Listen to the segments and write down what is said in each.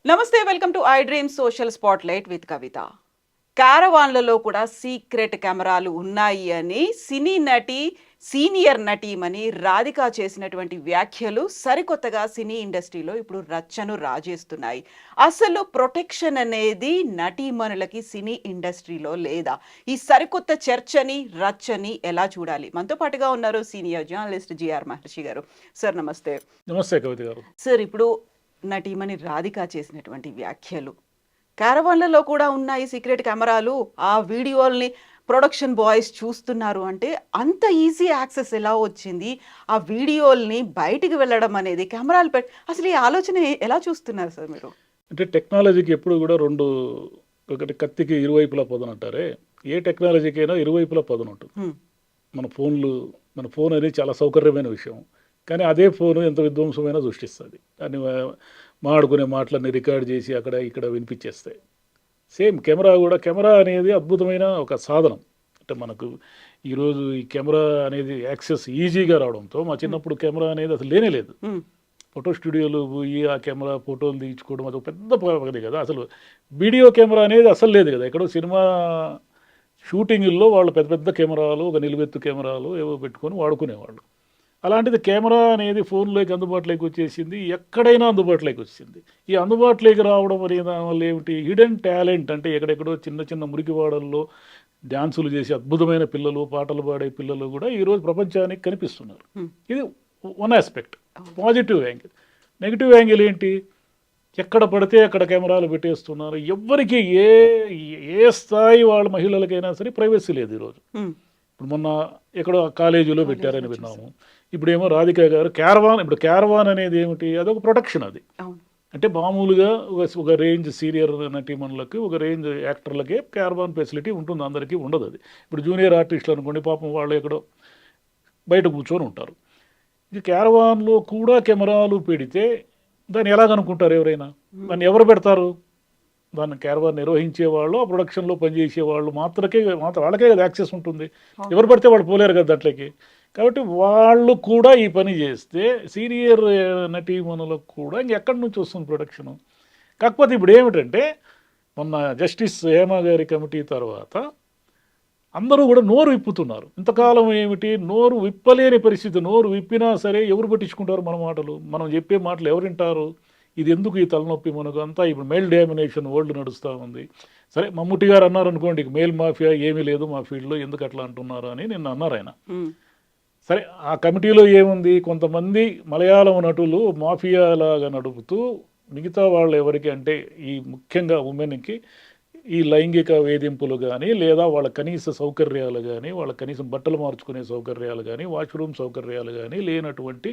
నమస్తే, welcome to I dream social spotlight with Kavitha. క్యారవాన్లలో కూడా సీక్రెట్ కెమెరాలు ఉన్నాయి అని సినీ నటి, సీనియర్ నటీమణి రాధిక చేసినటువంటి వ్యాఖ్యలు సరికొత్తగా సినీ ఇండస్ట్రీలో ఇప్పుడు రచ్చను రాజేస్తున్నాయి. అసలు ప్రొటెక్షన్ అనేది నటీమణులకి సినీ ఇండస్ట్రీలో లేదా? ఈ సరికొత్త చర్చని, రచ్చని ఎలా చూడాలి? మనతో పాటుగా ఉన్నారు సీనియర్ జర్నలిస్ట్ జిఆర్ మహర్షి గారు. సార్ నమస్తే. నమస్తే కవిత గారు. సార్, ఇప్పుడు నటీమణి రాధిక చేసినటువంటి వ్యాఖ్యలు, క్యారవాన్లలో కూడా ఉన్నాయి సీక్రెట్ కెమెరాలు, ఆ వీడియోల్ని ప్రొడక్షన్ బాయ్స్ చూస్తున్నారు అంటే అంత ఈజీ యాక్సెస్ ఎలా వచ్చింది? ఆ వీడియోల్ని బయటికి వెళ్ళడం అనేది కెమెరాలు అసలు ఈ ఆలోచన ఎలా చూస్తున్నారు సార్ మీరు? అంటే టెక్నాలజీకి ఎప్పుడు కూడా ఒకటి కత్తికి ఇరువైపులా పదును అంటారే, ఏ టెక్నాలజీకైనా ఇరువైపులా పదును ఉంటుంది. మన ఫోన్ అనేది చాలా సౌకర్యమైన విషయం, కానీ అదే ఫోను ఎంత విధ్వంసమైనా సృష్టిస్తుంది. దాన్ని మాడుకునే మాటలన్నీ రికార్డ్ చేసి అక్కడ ఇక్కడ వినిపించేస్తాయి. సేమ్ కెమెరా అనేది అద్భుతమైన ఒక సాధనం. అంటే మనకు ఈరోజు ఈ కెమెరా అనేది యాక్సెస్ ఈజీగా రావడంతో, మా చిన్నప్పుడు కెమెరా అనేది అసలు లేనే లేదు. ఫోటో స్టూడియోలు పోయి ఆ కెమెరా ఫోటోలు తీయించుకోవడం అది పెద్ద పని కదా. అసలు వీడియో కెమెరా అనేది అసలు లేదు కదా. ఎక్కడో సినిమా షూటింగుల్లో వాళ్ళు పెద్ద పెద్ద కెమెరాలు, ఒక నిలువెత్తు కెమెరాలు ఏవో పెట్టుకొని వాడుకునేవాళ్ళు. అలాంటిది కెమెరా అనేది ఫోన్లోకి అందుబాటులోకి వచ్చేసింది, ఎక్కడైనా అందుబాటులోకి వచ్చింది. ఈ అందుబాటులోకి రావడం అనే దానివల్ల ఏమిటి, హిడెన్ టాలెంట్ అంటే ఎక్కడెక్కడో చిన్న చిన్న మురికివాడల్లో డ్యాన్సులు చేసే అద్భుతమైన పిల్లలు, పాటలు పాడే పిల్లలు కూడా ఈరోజు ప్రపంచానికి కనిపిస్తున్నారు. ఇది one aspect, positive angle. Negative angle ఏంటి, ఎక్కడ పడితే అక్కడ కెమెరాలు పెట్టేస్తున్నారు. ఎవరికి ఏ స్థాయి వాళ్ళ మహిళలకైనా సరే ప్రైవసీ లేదు ఈరోజు. ఇప్పుడు మొన్న ఎక్కడో కాలేజీలో పెట్టారని విన్నాము. ఇప్పుడేమో రాధిక గారు క్యారవాన్ అనేది ఏమిటి, అదొక ప్రొటెక్షన్. అది అంటే మామూలుగా ఒక రేంజ్ సీనియర్ నటీమణులకి, ఒక రేంజ్ యాక్టర్లకే క్యారవాన్ ఫెసిలిటీ ఉంటుంది, అందరికీ ఉండదు. అది ఇప్పుడు జూనియర్ ఆర్టిస్టులు అనుకోండి, పాపం వాళ్ళు ఎక్కడో బయట కూర్చొని ఉంటారు. ఇది క్యారవాన్లో కూడా కెమెరాలు పెడితే దాన్ని ఎలా కనుక్కుంటారు ఎవరైనా? దాన్ని ఎవరు పెడతారు? దాన్ని క్యారవాన్ నిర్వహించే వాళ్ళు, ఆ ప్రొడక్షన్లో పనిచేసే వాళ్ళు వాళ్ళకే కదా యాక్సెస్ ఉంటుంది. ఎవరు పడితే వాళ్ళు పోలేరు కదా దాంట్లోకి. కాబట్టి వాళ్ళు కూడా ఈ పని చేస్తే సీనియర్ నటీమణులకు కూడా ఇంకెక్కడి నుంచి వస్తుంది ప్రొడక్షను? కాకపోతే ఇప్పుడు ఏమిటంటే, మొన్న జస్టిస్ హేమ గారి కమిటీ తర్వాత అందరూ కూడా నోరు విప్పుతున్నారు. ఇంతకాలం ఏమిటి, నోరు విప్పలేని పరిస్థితి. నోరు విప్పినా సరే ఎవరు పట్టించుకుంటారు మన మాటలు? మనం చెప్పే మాటలు ఎవరు వింటారు? ఇది ఎందుకు ఈ తలనొప్పి మనకు? అంతా ఇప్పుడు మెయిల్ డామినేషన్ వరల్డ్ నడుస్తూ ఉంది. సరే, మమ్ముట్టి గారు అన్నారు అనుకోండి, మెయిల్ మాఫియా ఏమీ లేదు మా ఫీల్డ్లో, ఎందుకు అట్లా అంటున్నారు అని నిన్న అన్నారు ఆయన. సరే, ఆ కమిటీలో ఏముంది, కొంతమంది మలయాళం నటులు మాఫియాలాగా నడుపుతూ మిగతా వాళ్ళు ఎవరికి అంటే ఈ ముఖ్యంగా ఉమెన్కి ఈ లైంగిక వేధింపులు కానీ, లేదా వాళ్ళ కనీస సౌకర్యాలు కానీ, వాళ్ళ కనీసం బట్టలు మార్చుకునే సౌకర్యాలు కానీ, వాష్రూమ్ సౌకర్యాలు కానీ లేనటువంటి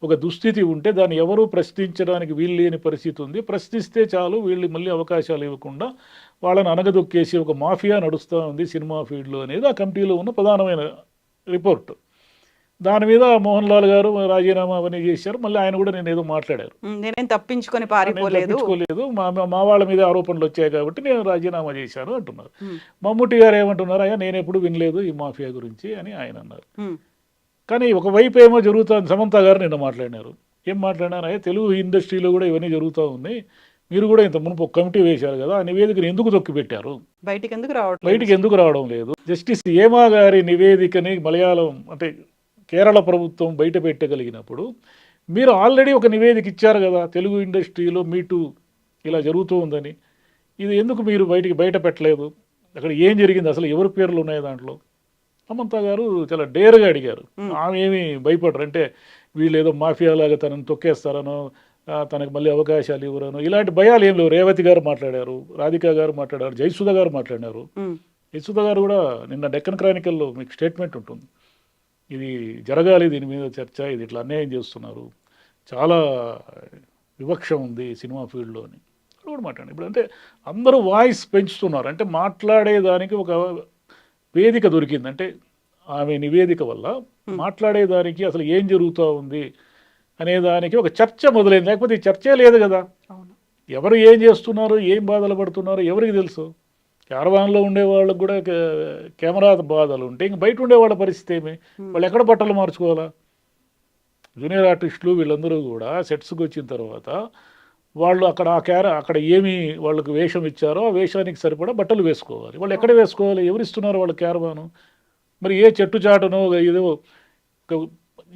ఒక దుస్థితి ఉంటే దాన్ని ఎవరూ ప్రశ్నించడానికి వీలు లేని పరిస్థితి ఉంది. ప్రశ్నిస్తే చాలు వీళ్ళు మళ్ళీ అవకాశాలు ఇవ్వకుండా వాళ్ళని అనగదొక్కేసి ఒక మాఫియా నడుస్తూ ఉంది సినిమా ఫీల్డ్లో అనేది ఆ కమిటీలో ఉన్న ప్రధానమైన రిపోర్ట్. దాని మీద మోహన్ లాల్ గారు రాజీనామా అవన్నీ చేశారు. మళ్ళీ ఆయన కూడా నేను ఏదో మాట్లాడారు, నేనేం తప్పించుకోలేదు, మా వాళ్ళ మీద ఆరోపణలు వచ్చాయి కాబట్టి నేను రాజీనామా చేశాను అంటున్నారు. మమ్ముట్టి గారు ఏమంటున్నారు, అయ్యా నేను ఎప్పుడు వినలేదు ఈ మాఫియా గురించి అని ఆయన అన్నారు. కానీ ఒకవైపు ఏమో జరుగుతుంది. సమంత గారు నిన్న మాట్లాడినారు. ఏం మాట్లాడినారు, అయ్యా తెలుగు ఇండస్ట్రీలో కూడా ఇవన్నీ జరుగుతూ ఉన్నాయి, మీరు కూడా ఇంత మునుపు ఒక కమిటీ వేశారు కదా, ఆ నివేదికను ఎందుకు తొక్కిపెట్టారు, బయటికి ఎందుకు రావడం లేదు? జస్టిస్ హేమ గారి నివేదికని మలయాళం అంటే కేరళ ప్రభుత్వం బయట పెట్టగలిగినప్పుడు మీరు ఆల్రెడీ ఒక నివేదిక ఇచ్చారు కదా, తెలుగు ఇండస్ట్రీలో మీటూ ఇలా జరుగుతూ ఉందని. ఇది ఎందుకు మీరు బయట పెట్టలేదు? అక్కడ ఏం జరిగింది, అసలు ఎవరి పేర్లు ఉన్నాయి దాంట్లో? సమంత గారు చాలా డేర్గా అడిగారు. ఆమె ఏమి భయపడరు, అంటే వీళ్ళు ఏదో మాఫియాలాగా తనని తొక్కేస్తారనో, తనకు మళ్ళీ అవకాశాలు ఇవ్వరనో ఇలాంటి భయాలు ఏం లేవు. రేవతి గారు మాట్లాడారు, రాధిక గారు మాట్లాడారు, జయసుధ గారు మాట్లాడినారు. జయసుధ గారు కూడా నిన్న డెక్కన్ క్రానికల్లో మీకు స్టేట్మెంట్ ఉంటుంది, ఇది జరగాలి, దీని మీద చర్చ, ఇది ఇట్లా అన్యాయం చేస్తున్నారు, చాలా వివక్ష ఉంది సినిమా ఫీల్డ్లో అని కూడా మాట్లాడండి. ఇప్పుడు అంటే అందరూ వాయిస్ పెంచుతున్నారు, అంటే మాట్లాడేదానికి ఒక వేదిక దొరికింది. అంటే ఆమె నివేదిక వల్ల మాట్లాడేదానికి అసలు ఏం జరుగుతూ ఉంది అనేదానికి ఒక చర్చ మొదలైంది. లేకపోతే ఈ చర్చే లేదు కదా. ఎవరు ఏం చేస్తున్నారు, ఏం బాధలు పడుతున్నారు ఎవరికి తెలుసు? క్యారవాన్లో ఉండే వాళ్ళకు కూడా కెమెరా బాధలు ఉంటే ఇంక బయట ఉండే వాళ్ళ పరిస్థితి ఏమి? వాళ్ళు ఎక్కడ బట్టలు మార్చుకోవాలా? జూనియర్ ఆర్టిస్టులు వీళ్ళందరూ కూడా సెట్స్కి వచ్చిన తర్వాత వాళ్ళు అక్కడ అక్కడ ఏమి వాళ్ళకి వేషం ఇచ్చారో ఆ వేషానికి సరిపడా బట్టలు వేసుకోవాలి. వాళ్ళు ఎక్కడ వేసుకోవాలి? ఎవరిస్తున్నారు వాళ్ళ క్యారవాను? మరి ఏ చెట్టు చాటునో ఏదో ఒక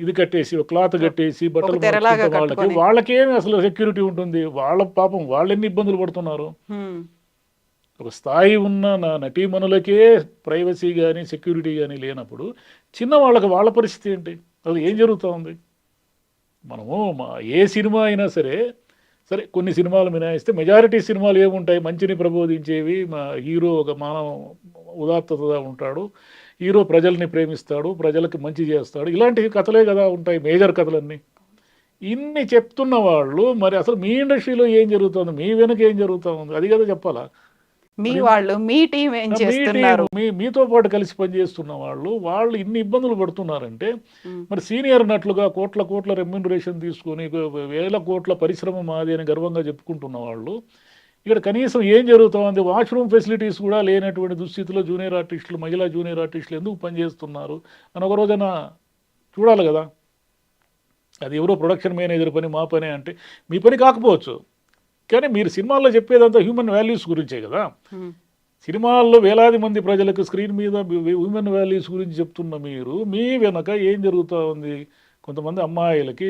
ఇది కట్టేసి ఒక క్లాత్ కట్టేసి బట్టలు తెరలాగా మార్చుకుంటే వాళ్ళకేమి అసలు సెక్యూరిటీ ఉంటుంది? వాళ్ళ పాపం వాళ్ళు ఎన్ని ఇబ్బందులు పడుతున్నారు. ఒక స్థాయి ఉన్న నటీమణులకే ప్రైవసీ కానీ సెక్యూరిటీ కానీ లేనప్పుడు చిన్న వాళ్ళకి వాళ్ళ పరిస్థితి ఏంటి? అసలు ఏం జరుగుతూ ఉంది? మనము ఏ సినిమా అయినా సరే కొన్ని సినిమాలు మినాయిస్తే మెజారిటీ సినిమాలు ఏముంటాయి? మంచిని ప్రబోధించేవి. మా హీరో ఒక మానవ ఉదాత్తతగా ఉంటాడు, హీరో ప్రజల్ని ప్రేమిస్తాడు, ప్రజలకు మంచి చేస్తాడు, ఇలాంటి కథలే కదా ఉంటాయి మేజర్ కథలన్నీ. ఇన్ని చెప్తున్న వాళ్ళు మరి అసలు మీ ఇండస్ట్రీలో ఏం జరుగుతుంది, మీ వెనక ఏం జరుగుతూ ఉంది, అది కదా చెప్పాలా. మీ వాళ్ళు మీ టీం ఏం చేస్తున్నారు? మీతో పాటు కలిసి పనిచేస్తున్న వాళ్ళు ఇన్ని ఇబ్బందులు పడుతున్నారంటే మరి సీనియర్ నటులుగా కోట్ల రెమ్యూనరేషన్ తీసుకొని వేల కోట్ల పరిశ్రమ మాది అని గర్వంగా చెప్పుకుంటున్న వాళ్ళు ఇక్కడ కనీసం ఏం జరుగుతుంది? వాష్రూమ్ ఫెసిలిటీస్ కూడా లేనటువంటి దుస్థితిలో జూనియర్ ఆర్టిస్టులు, మహిళా జూనియర్ ఆర్టిస్టులు ఎందుకు పనిచేస్తున్నారు అని ఒక రోజైనా చూడాలి కదా. అది ఎవరో ప్రొడక్షన్ మేనేజర్ పని, మా పని అంటే మీ పని కాకపోవచ్చు, కానీ మీరు సినిమాల్లో చెప్పేదంతా హ్యూమన్ వాల్యూస్ గురించే కదా. సినిమాల్లో వేలాది మంది ప్రజలకు స్క్రీన్ మీద హ్యూమన్ వాల్యూస్ గురించి చెప్తున్న మీరు మీ వెనక ఏం జరుగుతూ ఉంది? కొంతమంది అమ్మాయిలకి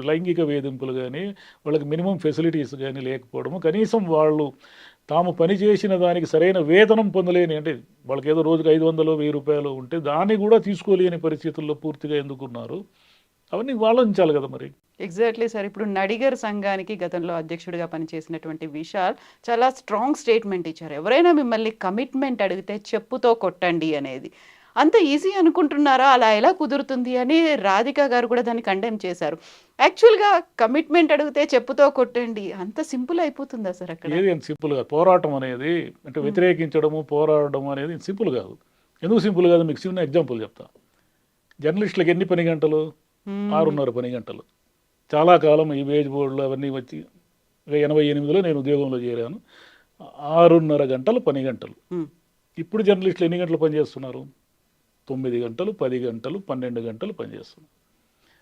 లైంగిక వేధింపులు కానీ, వాళ్ళకి మినిమం ఫెసిలిటీస్ కానీ లేకపోవడము, కనీసం వాళ్ళు తాము పని చేసిన దానికి సరైన వేతనం పొందలేని, అంటే వాళ్ళకి ఏదో రోజుకి 500 1000 రూపాయలు ఉంటే దాన్ని కూడా తీసుకోలేని పరిస్థితుల్లో పూర్తిగా ఎందుకున్నారు? అవన్నీ ఆలోచించాలి కదా మరి. Exactly sir. ఇప్పుడు నడిగర్ సంఘానికి గతంలో అధ్యక్షుడిగా పనిచేసినటువంటి విశాల్ చాలా స్ట్రాంగ్ స్టేట్మెంట్ ఇచ్చారు. ఎవరైనా మిమ్మల్ని కమిట్మెంట్ అడిగితే చెప్పుతో కొట్టండి అనేది. అంత ఈజీ అనుకుంటున్నారా? అలా ఎలా కుదురుతుంది అని రాధిక గారు కూడా దాన్ని కండెమ్ చేశారు. యాక్చువల్గా కమిట్మెంట్ అడిగితే చెప్పుతో కొట్టండి అంత సింపుల్ అయిపోతుందా సార్ అక్కడ? ఏది అంత సింపుల్ కాదు. పోరాటం అనేది అంటే వ్యతిరేకించడము, పోరాడడం అనేది సింపుల్ కాదు. ఎందుకు సింపుల్ కాదు? మీకు చిన్న ఎగ్జాంపుల్ చెప్తా. జర్నలిస్టులకు ఎన్ని పని గంటలు? 6.5 పని గంటలు. చాలా కాలం ఈ వేజ్ బోర్డులు అవన్నీ వచ్చి 88లో నేను ఉద్యోగంలో చేరాను. 6.5 గంటలు పని గంటలు. ఇప్పుడు జర్నలిస్టులు ఎన్ని గంటలు పనిచేస్తున్నారు? 9 గంటలు, 10 గంటలు, 12 గంటలు పనిచేస్తున్నారు.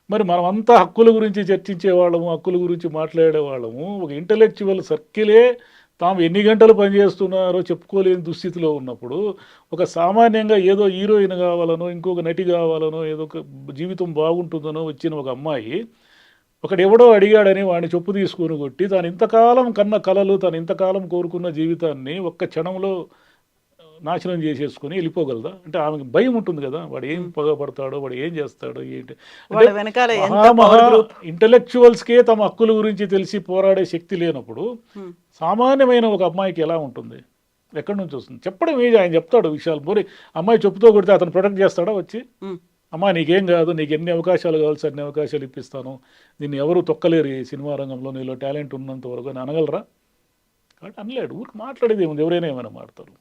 మరి మనమంతా హక్కుల గురించి చర్చించే వాళ్ళము, హక్కుల గురించి మాట్లాడే వాళ్ళము, ఒక ఇంటలెక్చువల్ సర్కిలే తాము ఎన్ని గంటలు పనిచేస్తున్నారో చెప్పుకోలేని దుస్థితిలో ఉన్నప్పుడు ఒక సామాన్యంగా ఏదో హీరోయిన్ కావాలనో, ఇంకొక నటి కావాలనో, ఏదో ఒక జీవితం బాగుంటుందనో వచ్చిన ఒక అమ్మాయి ఒకడెవడో అడిగాడని వాడిని చెప్పు తీసుకొని కొట్టి తాను ఇంతకాలం కన్న కలలు, తాను ఇంతకాలం కోరుకున్న జీవితాన్ని ఒక్క క్షణంలో నాశనం చేసేసుకుని వెళ్ళిపోగలదా? అంటే ఆమెకి భయం ఉంటుంది కదా, వాడు ఏం పగపడతాడో, వాడు ఏం చేస్తాడో ఏంటి. ఇంటలెక్చువల్స్కే తమ హక్కుల గురించి తెలిసి పోరాడే శక్తి లేనప్పుడు సామాన్యమైన ఒక అమ్మాయికి ఎలా ఉంటుంది? ఎక్కడి నుంచి వస్తుంది? చెప్పడం ఏది? ఆయన చెప్తాడు విషయాలు. మరి అమ్మాయి చెప్పుతో కొడితే అతను ప్రొటెక్ట్ చేస్తాడా వచ్చి? అమ్మా నీకేం కాదు, నీకు ఎన్ని అవకాశాలు కావాల్సి అన్ని అవకాశాలు ఇప్పిస్తాను, దీన్ని ఎవరు తొక్కలేరు ఈ సినిమా రంగంలో, నీలో టాలెంట్ ఉన్నంత వరకు అని అనగలరా? కాబట్టి అనలేడు. ఊరికి మాట్లాడేది ఏముంది, ఎవరైనా ఏమైనా మాడతారు.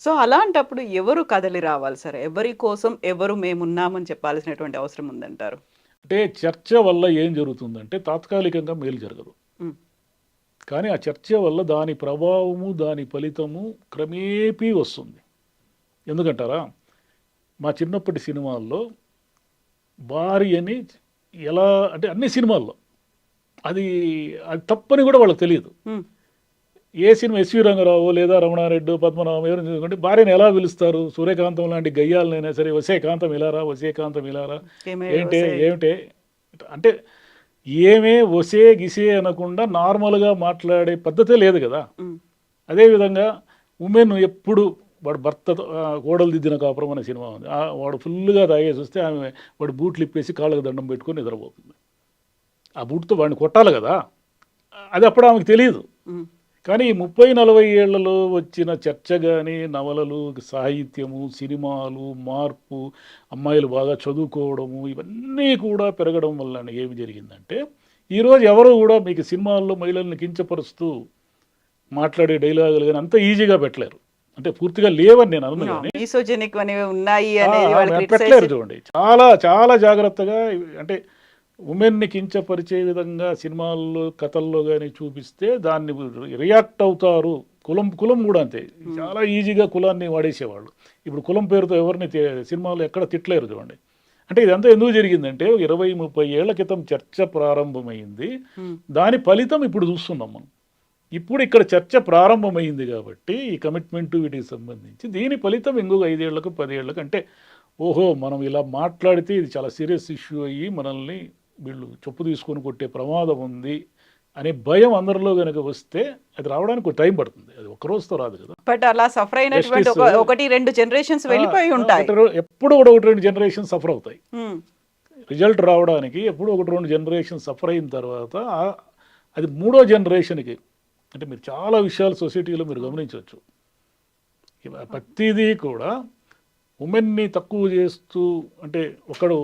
సో అలాంటప్పుడు ఎవరు కదలి రావాలి సార్? ఎవరి కోసం ఎవరు మేమున్నామని చెప్పాల్సినటువంటి అవసరం ఉందంటారు? అంటే చర్చ వల్ల ఏం జరుగుతుందంటే తాత్కాలికంగా మేలు జరగదు, కానీ ఆ చర్చ వల్ల దాని ప్రభావము, దాని ఫలితము క్రమేపీ వస్తుంది. ఎందుకంటారా? మా చిన్నప్పటి సినిమాల్లో భార్యని ఎలా అంటే అన్ని సినిమాల్లో అది తప్పని కూడా వాళ్ళకి తెలియదు. ఏ సినిమా ఎస్వి రంగారావు లేదా రమణారెడ్డి, పద్మనాభం ఎవరు చూసుకుంటే భార్యను ఎలా పిలుస్తారు? సూర్యకాంతం లాంటి గయ్యాలనైనా సరే వసేకాంతం ఇలారా, వసేకాంతం ఇలారా, ఏమిటే అంటే ఏమే వసే గిసే అనకుండా నార్మల్గా మాట్లాడే పద్ధతే లేదు కదా. అదేవిధంగా ఉమెన్ ఎప్పుడు వాడు భర్తతో కోడలు దిద్దిన కాపురం అనే సినిమా ఉంది. వాడు ఫుల్గా తాగేసి వస్తే ఆమె వాడు బూట్లు ఇప్పేసి కాళ్ళకు దండం పెట్టుకొని నిద్రపోతుంది. ఆ బూట్తో వాడిని కొట్టాలి కదా, అది అప్పుడు ఆమెకు తెలియదు. కానీ ఈ 30-40 ఏళ్లలో వచ్చిన చర్చ కానీ, నవలలు, సాహిత్యము, సినిమాలు, మార్పు, అమ్మాయిలు బాగా చదువుకోవడము, ఇవన్నీ కూడా పెరగడం వల్ల ఏమి జరిగిందంటే ఈరోజు ఎవరు కూడా మీకు సినిమాల్లో మహిళల్ని కించపరుస్తూ మాట్లాడే డైలాగులు కానీ అంత ఈజీగా పెట్టలేరు. అంటే పూర్తిగా లేవని నేను అనుకున్నాను. మిసోజినిక్ అనేవి ఉన్నాయి అనేది పెట్టలేరు. చూడండి, చాలా చాలా జాగ్రత్తగా అంటే ఉమెన్ని కించపరిచే విధంగా సినిమాల్లో కథల్లో కానీ చూపిస్తే దాన్ని రియాక్ట్ అవుతారు. కులం కూడా అంతే, చాలా ఈజీగా కులాన్ని వాడేసేవాళ్ళు. ఇప్పుడు కులం పేరుతో ఎవరిని సినిమాలో ఎక్కడ తిట్టలేరు చూడండి. అంటే ఇదంతా ఎందుకు జరిగిందంటే 20-30 ఏళ్ల క్రితం చర్చ ప్రారంభమైంది, దాని ఫలితం ఇప్పుడు చూస్తున్నాం మనం. ఇప్పుడు ఇక్కడ చర్చ ప్రారంభమైంది కాబట్టి ఈ కమిట్మెంట్ వీటికి సంబంధించి దీని ఫలితం ఇంకొక 5 ఏళ్లకు 10 ఏళ్లకు, అంటే ఓహో మనం ఇలా మాట్లాడితే ఇది చాలా సీరియస్ ఇష్యూ అయ్యి మనల్ని వీళ్ళు చెప్పు తీసుకొని కొట్టే ప్రమాదం ఉంది అనే భయం అందరిలో కనుక వస్తే అది రావడానికి ఒక టైం పడుతుంది. అది ఒక రోజుతో రాదు కదా. బట్ అలా సఫర్ అయినటువంటి 1-2 జనరేషన్స్ వెళ్ళిపోయి ఉంటాయి. ఎప్పుడు కూడా 1-2 జనరేషన్ సఫర్ అవుతాయి. రిజల్ట్ రావడానికి ఎప్పుడు 1-2 జనరేషన్ సఫర్ అయిన తర్వాత అది 3వ జనరేషన్కి, అంటే మీరు చాలా విషయాలు సొసైటీలో మీరు గమనించవచ్చు. ప్రతిదీ కూడా ఉమెన్ని తక్కువ చేస్తూ, అంటే ఒకడు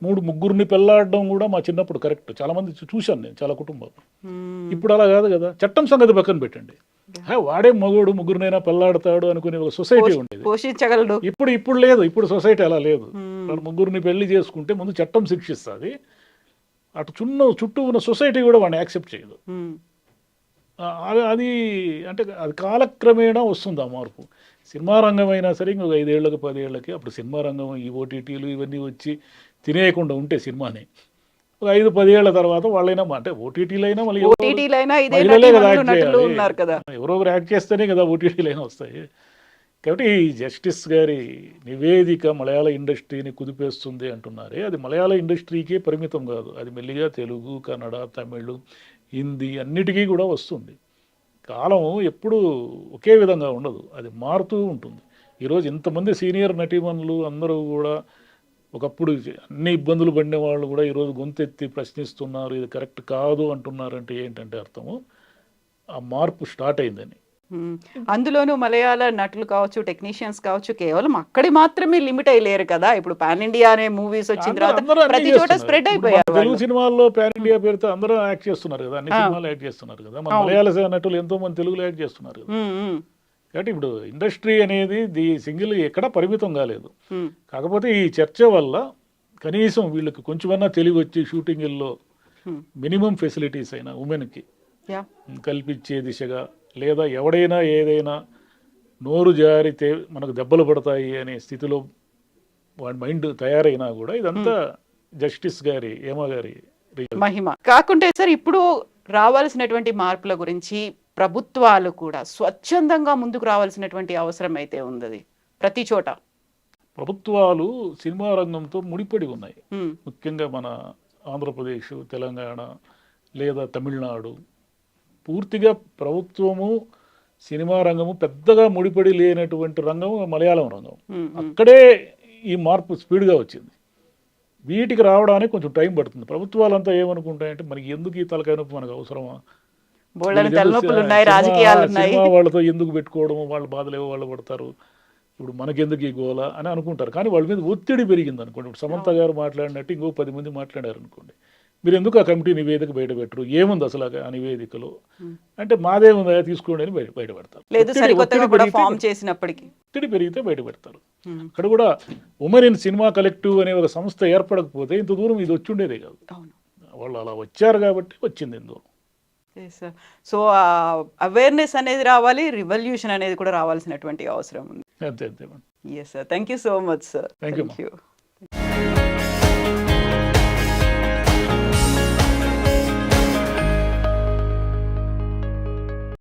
3-4 పెళ్ళాడడం కూడా మా చిన్నప్పుడు కరెక్ట్. చాలా మంది చూశాను నేను, చాలా కుటుంబాలు. ఇప్పుడు అలా కాదు కదా. చట్టం సంగతి పక్కన పెట్టండి, వాడే మగోడు 3 పెళ్ళాడతాడు అనుకునే ఒక సొసైటీ ఉండేది. పోషించగలడు. ఇప్పుడు లేదు. ఇప్పుడు సొసైటీ అలా లేదు. 3 పెళ్లి చేసుకుంటే ముందు చట్టం శిక్షిస్తుంది, అటు చుట్టూ ఉన్న సొసైటీ కూడా వాడిని యాక్సెప్ట్ చేయదు. అది అంటే అది కాలక్రమేణా వస్తుంది ఆ మార్పు. సినిమా రంగం అయినా సరే ఇంకొక 5 ఏళ్ళకి 10 ఏళ్ళకి అప్పుడు సినిమా రంగం ఈ ఓటీటీలు ఇవన్నీ వచ్చి తినేయకుండా ఉంటే సినిమాని ఒక 5-10 ఏళ్ల తర్వాత వాళ్ళైనా, అంటే ఓటీటీలైనా మళ్ళీ ఎవరొకరు యాక్ట్ చేస్తేనే కదా ఓటీటీలైనా వస్తాయి. కాబట్టి ఈ జస్టిస్ గారి నివేదిక మలయాళ ఇండస్ట్రీని కుదిపేస్తుంది అంటున్నారే, అది మలయాళ ఇండస్ట్రీకే పరిమితం కాదు. అది మెల్లిగా తెలుగు, కన్నడ, తమిళ్, హిందీ అన్నిటికీ కూడా వస్తుంది. కాలం ఎప్పుడు ఒకే విధంగా ఉండదు, అది మారుతూ ఉంటుంది. ఈరోజు ఇంతమంది సీనియర్ నటీమణులు అందరూ కూడా ఒకప్పుడు అన్ని ఇబ్బందులు పడిన వాళ్ళు కూడా ఈరోజు గొంతెత్తి ప్రశ్నిస్తున్నారు, ఇది కరెక్ట్ కాదు అంటున్నారంటే ఏంటంటే అర్థము ఆ మార్పు స్టార్ట్ అయిందని. అందులోనూ మలయాళ నటులు కావచ్చు, టెక్నీషియన్స్ కావచ్చు, కేవలం అక్కడి మాత్రమే లిమిట్ అయ్యలేరు కదా. ఇప్పుడు పాన్ ఇండియా అనే మూవీస్ వచ్చిన తర్వాత ప్రతి చోట స్ప్రెడ్ అయిపోయారు. తెలుగు సినిమాల్లో పాన్ ఇండియా పేరుతో అందరూ యాక్ట్ చేస్తున్నారు కదా, అన్ని సినిమాలు యాక్ట్ చేస్తున్నారు కదా. మన మలయాళ నటులు ఎంతో మంది తెలుగులో యాక్ట్ చేస్తున్నారు కదా. కాబట్టి ఇప్పుడు ఇండస్ట్రీ అనేది సింగిల్ ఎక్కడ పరిమితం కాలేదు. కాకపోతే ఈ చర్చ వల్ల కనీసం వీళ్ళకి కొంచెమన్నా తెలివి వచ్చి షూటింగ్ల్లో మినిమం ఫెసిలిటీస్ అయినా ఉమెన్కి కల్పించే దిశగా, లేదా ఎవడైనా ఏదైనా నోరు జారితే మనకు దెబ్బలు పడతాయి అనే స్థితిలో వాడి మైండ్ తయారైనా కూడా ఇదంతా జస్టిస్ గారి ఏమా గారి మహిమ. కాకుంటే సార్ ఇప్పుడు రావాల్సినటువంటి మార్పుల గురించి ప్రభుత్వాలు కూడా స్వచ్ఛందంగా ముందుకు రావాల్సినటువంటి అవసరం అయితే ఉంది. ప్రతి చోట ప్రభుత్వాలు సినిమా రంగంతో ముడిపడి ఉన్నాయి. ముఖ్యంగా మన ఆంధ్రప్రదేశ్, తెలంగాణ లేదా తమిళనాడు పూర్తిగా ప్రభుత్వము సినిమా రంగము పెద్దగా ముడిపడి లేనటువంటి రంగం మలయాళం రంగం. అక్కడే ఈ మార్పు స్పీడ్గా వచ్చింది. వీటికి రావడానికి కొంచెం టైం పడుతుంది. ప్రభుత్వాలంతా ఏమనుకుంటాయంటే మనకి ఎందుకు ఈ తలకాయ నొప్పి, మనకు అవసరమా, సినిమా వాళ్ళతో ఎందుకు పెట్టుకోవడము, వాళ్ళ బాధలు ఏవో వాళ్ళు పడతారు, ఇప్పుడు మనకెందుకు ఈ గోల అని అనుకుంటారు. కానీ వాళ్ళ మీద ఒత్తిడి పెరిగింది అనుకోండి. ఇప్పుడు సమంత గారు మాట్లాడినట్టు ఇంకో 10 మంది మాట్లాడారు అనుకోండి, మీరు ఎందుకు ఆ కమిటీ నివేదిక బయటపెట్టరు, ఏముంది అసలు ఆ నివేదికలో అంటే మాదేముందా తీసుకోండి అని బయటపెడతారు. ఒత్తిడి పెరిగితే బయటపెడతారు. అక్కడ కూడా ఉమెన్ ఇన్ సినిమా కలెక్టివ్ అనే ఒక సంస్థ ఏర్పడకపోతే ఇంత దూరం ఇది వచ్చి ఉండేదే కాదు. వాళ్ళు అలా వచ్చారు కాబట్టి వచ్చింది ఇందులో. సో అవేర్నెస్ అనేది రావాలి, రివల్యూషన్ అనేది కూడా రావాల్సినటువంటి అవసరం ఉంది. అంతే. Yes sir, thank you so much sir. Thank you.